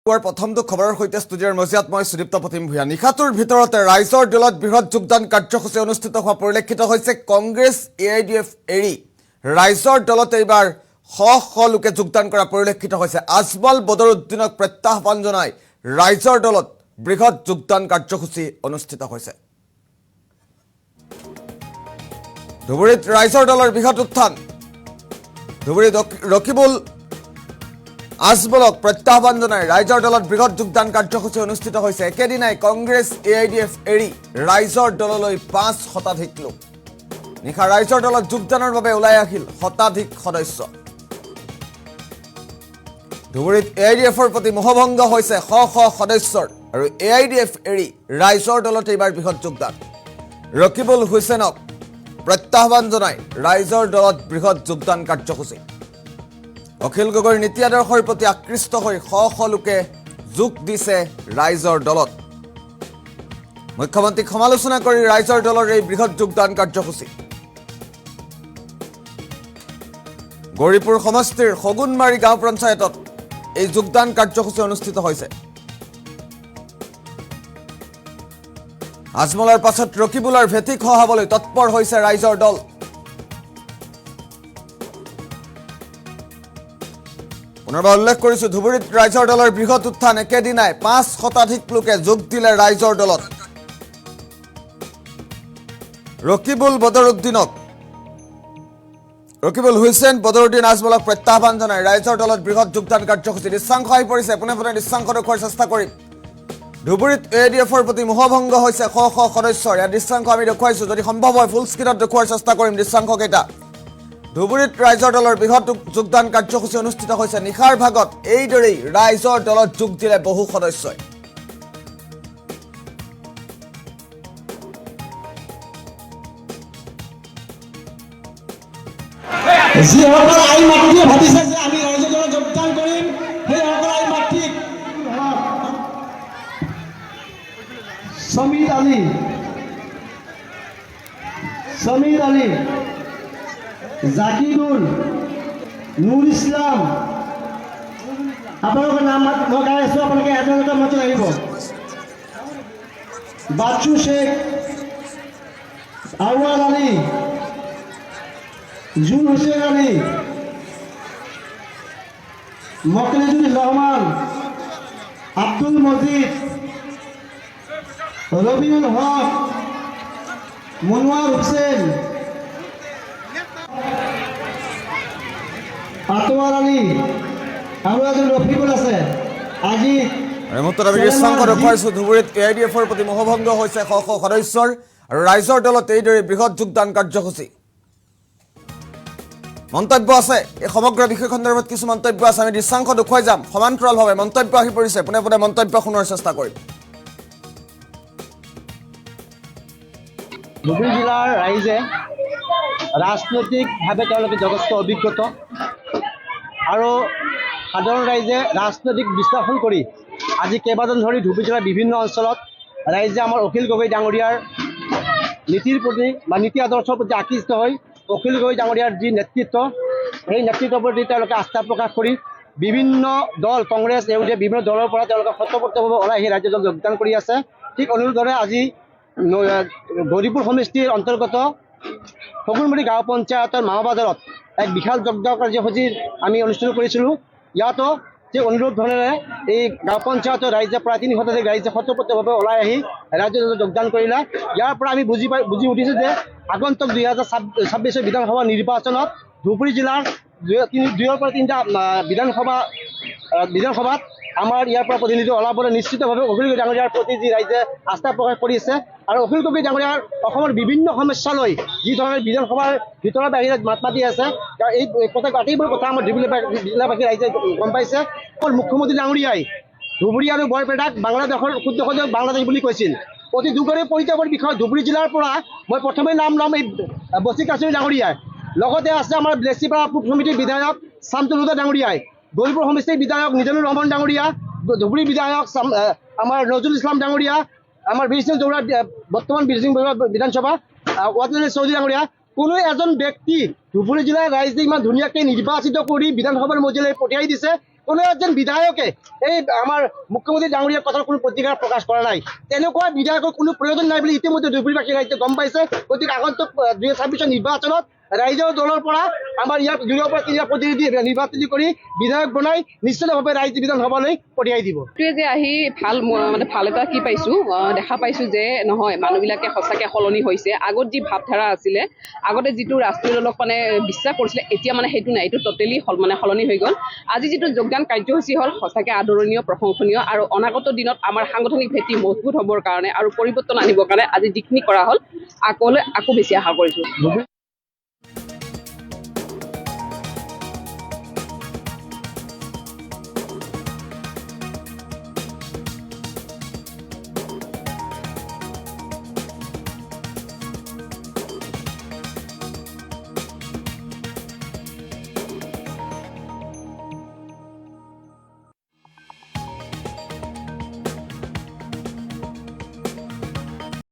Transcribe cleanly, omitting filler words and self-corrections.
প্ৰথমটো খবৰৰ সৈতে ষ্টুডিঅ'ৰ মজিয়াত মই সুদীপ্ত প্ৰতিম ভূঞা। নিশাটোৰ ভিতৰতে ৰাইজৰ দলত বৃহৎ যোগদান কাৰ্যসূচী অনুষ্ঠিত হোৱা পৰিলক্ষিত হৈছে। কংগ্ৰেছ AIDF এৰি ৰাইজৰ দলত এইবাৰ শ লোকে যোগদান কৰা পৰিলক্ষিত হৈছে। আজমল বদৰুদ্দিনক প্ৰত্যাহ্বান জনাই ৰাইজৰ দলত বৃহৎ যোগদান কাৰ্যসূচী অনুষ্ঠিত হৈছে। ধুবুৰীত ৰাইজৰ দলৰ বৃহৎ উত্থান। ধুবুৰীত ৰকিবুল আজমলক প্ৰত্যাহ্বান জনাই ৰাইজৰ দলত বৃহৎ যোগদান কাৰ্যসূচী অনুষ্ঠিত হৈছে। একেদিনাই কংগ্ৰেছ AIDF এৰি ৰাইজৰ দললৈ 5 শতাধিক লোক। নিশা ৰাইজৰ দলত যোগদানৰ বাবে ওলাই আহিল শতাধিক সদস্য। ধুবুৰীত AIDFৰ প্ৰতি মোহভংগ হৈছে শ সদস্যৰ আৰু AIDF এৰি ৰাইজৰ দলত এইবাৰ বৃহৎ যোগদান। ৰকিবুল হুছেইনক প্ৰত্যাহ্বান জনাই ৰাইজৰ দলত বৃহৎ যোগদান কাৰ্যসূচী। অখিল গগৈৰ নীতি আদৰ্শৰ প্ৰতি আকৃষ্ট হৈ শ লোকে যোগ দিছে ৰাইজৰ দলত। মুখ্যমন্ত্ৰীক সমালোচনা কৰি ৰাইজৰ দলৰ এই বৃহৎ যোগদান কাৰ্যসূচী। গৌৰীপুৰ সমষ্টিৰ সগুনমাৰী গাঁও পঞ্চায়তত এই যোগদান কাৰ্যসূচী অনুষ্ঠিত হৈছে। আজমলৰ পাছত ৰকিবুলৰ ভেটি খহাবলৈ তৎপৰ হৈছে ৰাইজৰ দল। পুনৰবাৰ উল্লেখ কৰিছো, ধুবুৰীত ৰাইজৰ দলৰ বৃহৎ উত্থান। একেদিনাই 5 শতাধিক লোকে যোগ দিলে ৰাইজৰ দলত। ৰকিবুল হুছেইন বদৰুদ্দিন আজমলক প্ৰত্যাহ্বান জনাই ৰাইজৰ দলত বৃহৎ যোগদান কাৰ্যসূচী। দৃশ্যাংশ আহি পৰিছে, পোনে পোনে দৃশ্যাংশ দেখুওৱাৰ চেষ্টা কৰিম। ধুবুৰীত AIDFৰ প্ৰতি মোহভংগ হৈছে শ সদস্যৰ। ইয়াৰ দৃশ্যাংশ আমি দেখুৱাইছো, যদি সম্ভৱ হয় ফুল স্ক্ৰীণত দেখুওৱাৰ চেষ্টা কৰিম দৃশ্যাংশকেইটা। ধুবুৰীত ৰাইজৰ দলৰ বৃহৎ যোগদান কাৰ্যসূচী অনুষ্ঠিত হৈছে। নিশাৰ ভাগত এইদৰেই ৰাইজৰ দলত যোগ দিলে বহু সদস্যই। যিসকল আই মাতৃয়ে ভাবিছে যে আমি ৰাইজৰ দলত যোগদান কৰিম, সেইসকল আই মাতৃক সমীৰ আলী, জাকিৰুল, নুৰ ইছলাম, আপোনালোকৰ নাম মই গাই আছো, আপোনালোকে এজনকে মঞ্চত আহিব। বাচ্চু শেখ, আউৱাল আলী, জুল হুছেইন আলী, মকলেজুৰ ৰহমান, আব্দুল মজিদ, ৰবিউল হক, মনোয়াৰ হুসেন, আতোয়াৰ আলী আৰু এজন ৰফিকুল আছে। আজি ধুবুৰীত AIDFৰ প্ৰতি মোহভংগ হৈছে শ সদস্যৰ আৰু ৰাইজৰ দলত এইদৰে বৃহৎ যোগদান কাৰ্যসূচী। মন্তব্য আছে, এই সমগ্ৰ বিষয় সন্দৰ্ভত কিছু মন্তব্য আছে, আমি দৃশ্যাংশ দেখুৱাই যাম সমান্তৰালভাৱে। মন্তব্য আহি পৰিছে, পোনে পোনে মন্তব্য শুনাৰ চেষ্টা কৰিম। ধুবুৰী জিলাৰ ৰাইজে ৰাজনৈতিকভাৱে তেওঁলোকে যথেষ্ট অভিজ্ঞতা আৰু সাধাৰণ ৰাইজে ৰাজনৈতিক বিশ্লেষণ কৰি আজি কেইবাজন ধৰি ধুবুৰী জিলাৰ বিভিন্ন অঞ্চলত ৰাইজে আমাৰ অখিল গগৈ ডাঙৰীয়াৰ নীতিৰ প্ৰতি বা নীতি আদৰ্শৰ প্ৰতি আকৃষ্ট হৈ অখিল গগৈ ডাঙৰীয়াৰ যি নেতৃত্ব, সেই নেতৃত্বৰ প্ৰতি তেওঁলোকে আস্থা প্ৰকাশ কৰি বিভিন্ন দল, কংগ্ৰেছ AIDF বিভিন্ন দলৰ পৰা তেওঁলোকে শতপক্ষভাৱে ওলাই আহি ৰাজ্যত যোগদান কৰি আছে। ঠিক অনুৰোধৰে আজি গৌৰীপুৰ সমষ্টিৰ অন্তৰ্গত সগুনমাৰী গাঁও পঞ্চায়তৰ মামাবাজাৰত এক বিশাল যোগদান কাৰ্যসূচীৰ আমি অনুষ্ঠিত কৰিছিলোঁ। ইয়াতো ঠিক অনুৰোধ ধৰণেৰে এই গাঁও পঞ্চায়তৰ ৰাইজে প্ৰায় 3 শতাধিক ৰাইজে শতপক্ষভাৱে ওলাই আহি ৰাজ্যত যোগদান কৰিলে। ইয়াৰ পৰা আমি বুজি উঠিছোঁ যে আগন্তুক 2026 বিধানসভা নিৰ্বাচনত ধুবুৰী জিলাৰ 2ৰ পৰা 3টা বিধানসভাত আমাৰ ইয়াৰ পৰা প্ৰতিনিধি ওলাবলৈ নিশ্চিতভাৱে অখিল গগৈ ডাঙৰীয়াৰ প্ৰতি যি ৰাইজে আস্থা প্ৰকাশ কৰিছে আৰু অখিল গগৈ ডাঙৰীয়াৰ অসমৰ বিভিন্ন সমস্যা লৈ যি ধৰণে বিধানসভাৰ ভিতৰত বাহিৰত মাত মাতি আছে, এই আটাইবোৰ কথা আমাৰ ধুবুৰী জিলাবাসী ৰাইজে গম পাইছে। অকল মুখ্যমন্ত্ৰী ডাঙৰীয়াই ধুবুৰী আৰু বৰপেটাক বাংলাদেশৰ শুদ্ধ বাংলাদেশ বুলি কৈছিল। অতি দুখৰে পৰিতাপৰ বিষয়, ধুবুৰী জিলাৰ পৰা মই প্ৰথমে নাম ল'ম এই বচি কাছুৰী ডাঙৰীয়াই, লগতে আছে আমাৰ ব্লেচিপাৰা পূব সমিতিৰ বিধায়ক শামছুল হুদা ডাঙৰীয়াই, গৌৰীপুৰ সমষ্টিৰ বিধায়ক মিজানুৰ ৰহমান ডাঙৰীয়া, ধুবুৰী বিধায়ক আমাৰ নজৰুল ইছলাম ডাঙৰীয়া, আমাৰ বীৰ সিং জৌৰা বৰ্তমান বীৰ সিং বিধানসভা ৱাজলি চৌধুৰী ডাঙৰীয়া, কোনো এজন ব্যক্তি ধুবুৰী জিলাৰ ৰাইজে ইমান ধুনীয়াকৈ নিৰ্বাচিত কৰি বিধানসভাৰ মজিয়ালৈ পঠিয়াই দিছে, কোনো এজন বিধায়কে এই আমাৰ মুখ্যমন্ত্ৰী ডাঙৰীয়াৰ কথাৰ কোনো প্ৰতিকাৰ প্ৰকাশ কৰা নাই। তেনেকুৱা বিধায়কৰ কোনো প্ৰয়োজন নাই বুলি ইতিমধ্যে ধুবুৰীবাসী ৰাইজে গম পাইছে। গতিকে আগন্তুক 2026 নিৰ্বাচনত ৰাইজৰ দলৰ পৰা আমাৰ ইয়াত 2ৰ পৰা 3টা প্ৰতিনিধি নিৰ্বাচিত কৰি বিধায়ক বনাই নিশ্চিতভাৱে ৰাইজ বিধানসভালৈ পঠিয়াই দিব। এইটোৱে যে আহি ভাল এটা কি পাইছো, দেখা পাইছো যে নহয় মানুহবিলাকে সঁচাকে সলনি হৈছে। আগত যি ভাৱধাৰা আছিলে, আগতে যিটো ৰাষ্ট্ৰীয় দলক বিশ্বাস কৰিছিলে, এতিয়া সেইটো নাই, এইটো টোটেলি সলনি হৈ গ'ল। আজি যিটো যোগদান কাৰ্যসূচী হ'ল সঁচাকে আদৰণীয়, প্ৰশংসনীয় আৰু অনাগত দিনত আমাৰ সাংগঠনিক ভেটি মজবুত হ'বৰ কাৰণে আৰু পৰিৱৰ্তন আনিবৰ কাৰণে আজি যিখিনি কৰা হ'ল আকৌ বেছি আশা কৰিছো।